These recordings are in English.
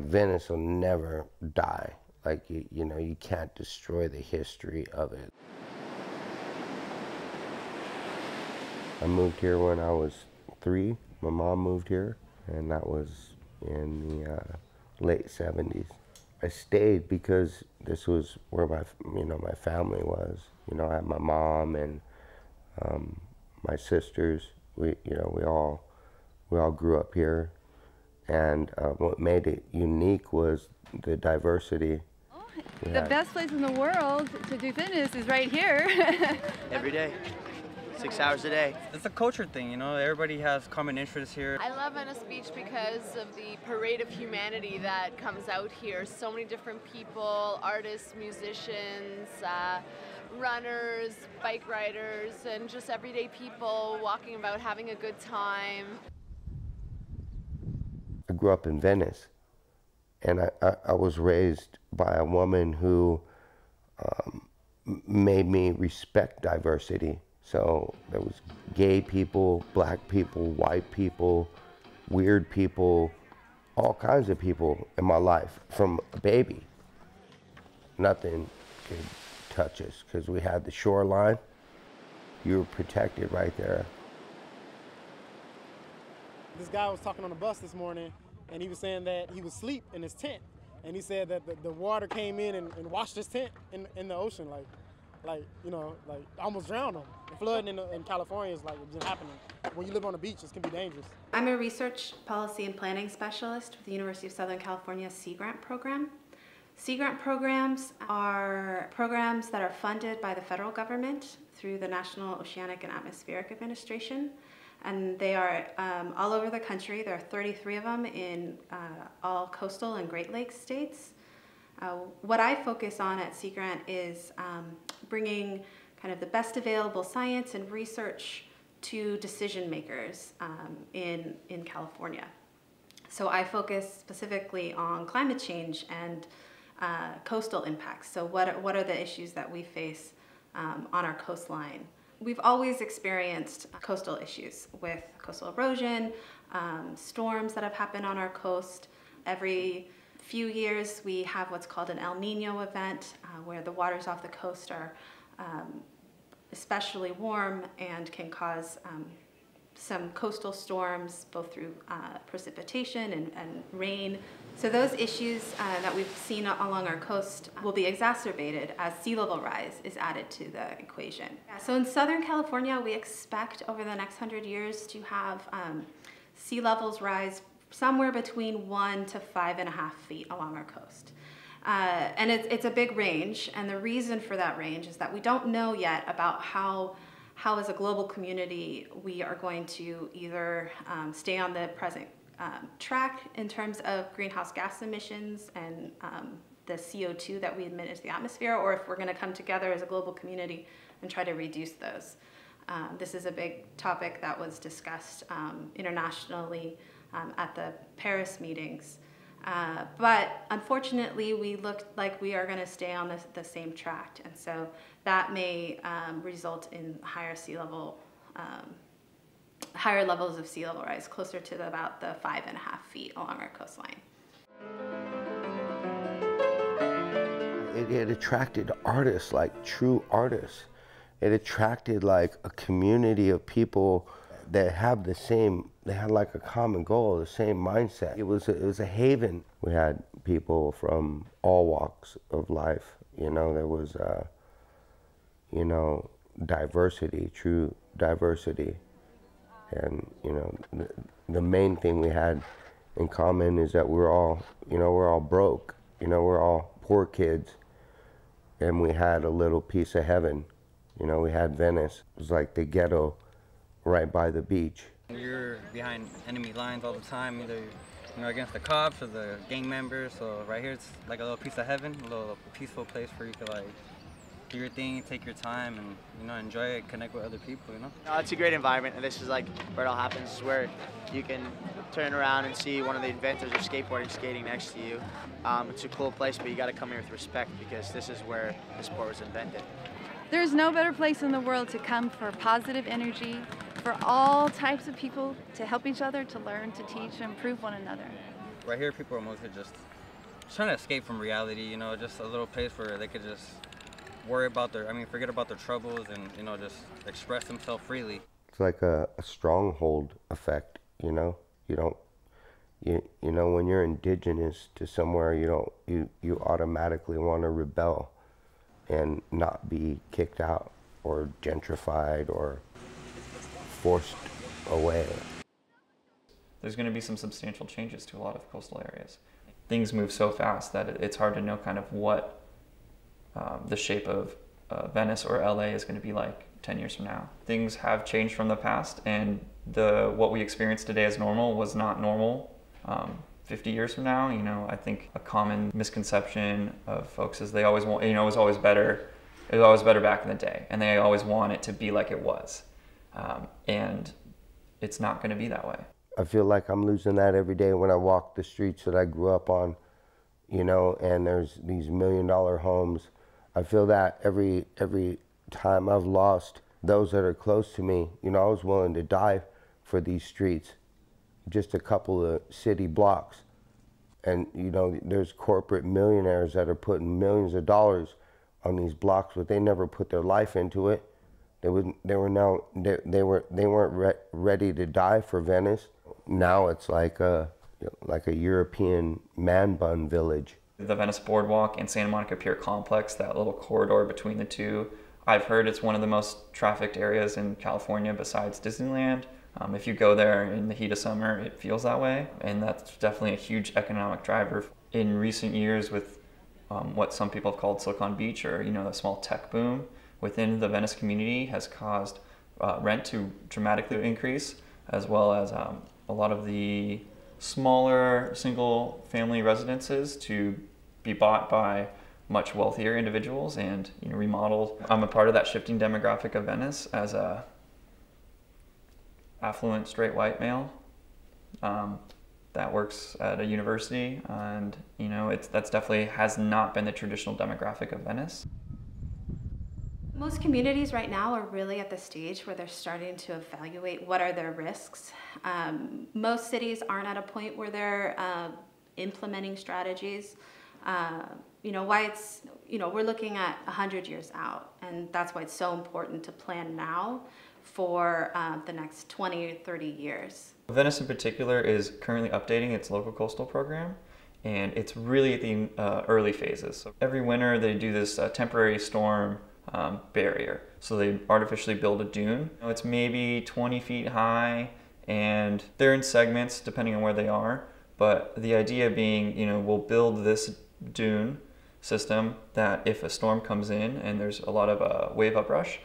Venice will never die. Like, you know, you can't destroy the history of it. I moved here when I was 3. My mom moved here, and that was in the late 70s. I stayed because this was where my family was. You know, I had my mom and my sisters. We all grew up here, and what made it unique was the diversity. The best place in the world to do fitness is right here. Every day. 6 hours a day. It's a culture thing, you know, everybody has common interests here. I love Venice Beach because of the parade of humanity that comes out here. So many different people, artists, musicians, runners, bike riders, and just everyday people walking about having a good time. I grew up in Venice, and I was raised by a woman who made me respect diversity. So there was gay people, black people, white people, weird people, all kinds of people in my life from a baby. Nothing could touch us because we had the shoreline. You were protected right there. This guy was talking on the bus this morning, and he was saying that he was asleep in his tent. And he said that the water came in and washed his tent in the ocean, like almost drowned him. The flooding in California is like been happening. When you live on the beach, it can be dangerous. I'm a research policy and planning specialist with the University of Southern California Sea Grant program. Sea Grant programs are programs that are funded by the federal government through the National Oceanic and Atmospheric Administration. And they are all over the country. There are 33 of them in all coastal and Great Lakes states. What I focus on at Sea Grant is bringing kind of the best available science and research to decision makers in California. So I focus specifically on climate change and coastal impacts. So what are the issues that we face on our coastline? We've always experienced coastal issues with coastal erosion, storms that have happened on our coast. Every few years we have what's called an El Nino event where the waters off the coast are especially warm and can cause some coastal storms both through precipitation and rain. So those issues that we've seen along our coast will be exacerbated as sea level rise is added to the equation. So in Southern California, we expect over the next 100 years to have sea levels rise somewhere between 1 to 5.5 feet along our coast. And it's a big range, and the reason for that range is that we don't know yet about how as a global community we are going to either stay on the present track in terms of greenhouse gas emissions and the CO2 that we emit into the atmosphere, or if we're going to come together as a global community and try to reduce those. This is a big topic that was discussed internationally at the Paris meetings. But unfortunately, we look like we are going to stay on the same track, and so that may result in higher levels of sea level rise, closer to about the 5.5 feet along our coastline. It attracted artists, like true artists. It attracted like a community of people that have the same, they had like a common goal, the same mindset. It was a haven. We had people from all walks of life. You know, there was, diversity, true diversity. And, the main thing we had in common is that we're all broke. We're all poor kids. And we had a little piece of heaven. We had Venice. It was like the ghetto right by the beach. You're behind enemy lines all the time, either against the cops or the gang members. So right here, it's like a little piece of heaven, a little peaceful place where you can do your thing, take your time, and enjoy it, connect with other people. No, it's a great environment, and this is like where it all happens. This is where you can turn around and see one of the inventors of skateboarding skating next to you. It's a cool place, but you got to come here with respect because this is where the sport was invented. There's no better place in the world to come for positive energy, for all types of people to help each other, to learn, to teach, and improve one another. right here, people are mostly just trying to escape from reality, you know, just a little place where they could just forget about their troubles and, you know, just express themselves freely. It's like a stronghold effect, you know? You know, when you're indigenous to somewhere, you automatically want to rebel and not be kicked out or gentrified or forced away. There's going to be some substantial changes to a lot of coastal areas. Things move so fast that it's hard to know kind of what the shape of Venice or LA is going to be like 10 years from now. Things have changed from the past, and what we experience today as normal was not normal 50 years from now. You know, I think a common misconception of folks is they always want, you know, it was always better back in the day, and they always want it to be like it was. And it's not going to be that way. I feel like I'm losing that every day when I walk the streets that I grew up on, you know, and there's these $1 million homes. I feel that every time I've lost those that are close to me. You know, I was willing to die for these streets, just a couple of city blocks. And, you know, there's corporate millionaires that are putting millions of dollars on these blocks, but they never put their life into it. They weren't ready to die for Venice. Now it's like a European man bun village. The Venice Boardwalk and Santa Monica Pier complex, that little corridor between the two, I've heard it's one of the most trafficked areas in California besides Disneyland. If you go there in the heat of summer, it feels that way, and that's definitely a huge economic driver. In recent years, with what some people have called Silicon Beach, or, you know, the small tech boom within the Venice community, has caused rent to dramatically increase, as well as a lot of the smaller single-family residences to be bought by much wealthier individuals and, you know, remodeled. I'm a part of that shifting demographic of Venice as a affluent straight white male that works at a university, and, you know, that's definitely has not been the traditional demographic of Venice. Most communities right now are really at the stage where they're starting to evaluate what are their risks. Most cities aren't at a point where they're implementing strategies. You know, we're looking at 100 years out, and that's why it's so important to plan now for the next 20 or 30 years. Venice in particular is currently updating its local coastal program, and it's really at the early phases. So every winter they do this temporary storm barrier. So they artificially build a dune. You know, it's maybe 20 feet high, and they're in segments depending on where they are. But the idea being, you know, we'll build this dune system that if a storm comes in and there's a lot of wave uprush,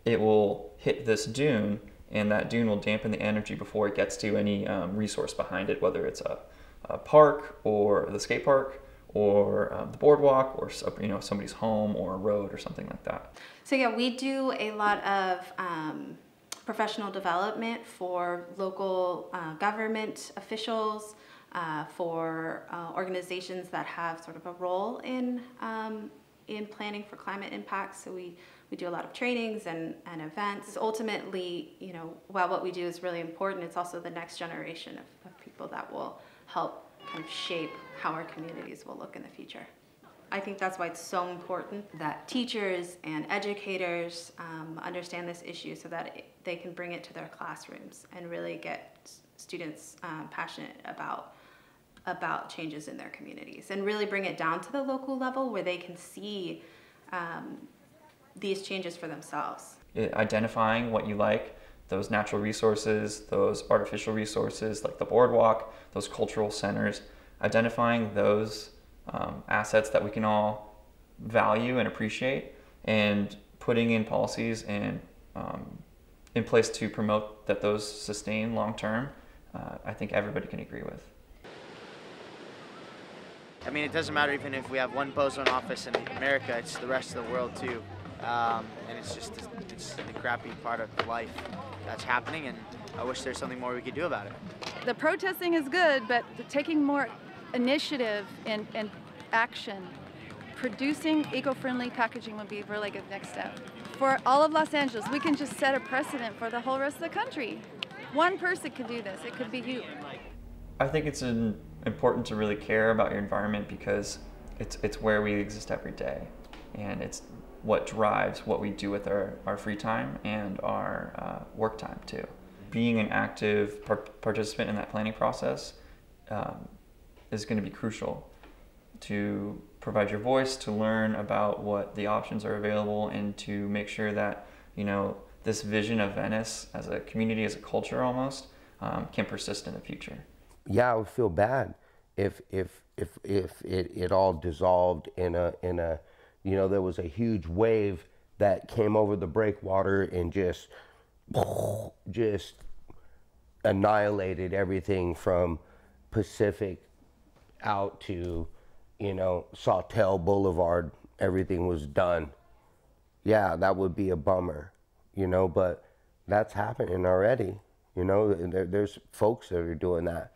it will hit this dune, and that dune will dampen the energy before it gets to any resource behind it, whether it's a park or the skate park, or the boardwalk, or, you know, somebody's home or a road or something like that. So yeah, we do a lot of professional development for local government officials, for organizations that have sort of a role in planning for climate impacts. So we do a lot of trainings and events. Ultimately, you know, while what we do is really important, it's also the next generation of people that will help kind of shape how our communities will look in the future. I think that's why it's so important that teachers and educators understand this issue, so that they can bring it to their classrooms and really get students passionate about changes in their communities, and really bring it down to the local level where they can see these changes for themselves. Identifying what you like, those natural resources, those artificial resources like the boardwalk, those cultural centers, identifying those assets that we can all value and appreciate, and putting in policies and in place to promote that those sustain long term, I think everybody can agree with. I mean, it doesn't matter even if we have one bozo office in America, it's the rest of the world too. And it's just it's the crappy part of life that's happening, and I wish there's something more we could do about it. The protesting is good, but taking more initiative and action, producing eco-friendly packaging would be a really good next step. For all of Los Angeles, we can just set a precedent for the whole rest of the country. One person could do this. It could be you. I think it's an important to really care about your environment because it's where we exist every day, and it's what drives what we do with our free time and our work time too. Being an active participant in that planning process is going to be crucial to provide your voice, to learn about what the options are available, and to make sure that, you know, this vision of Venice as a community, as a culture almost, can persist in the future. Yeah, I would feel bad if it all dissolved in a you know, there was a huge wave that came over the breakwater and just annihilated everything from Pacific out to, you know, Sawtelle Boulevard. Everything was done. Yeah, that would be a bummer, you know, but that's happening already. You know, there's folks that are doing that.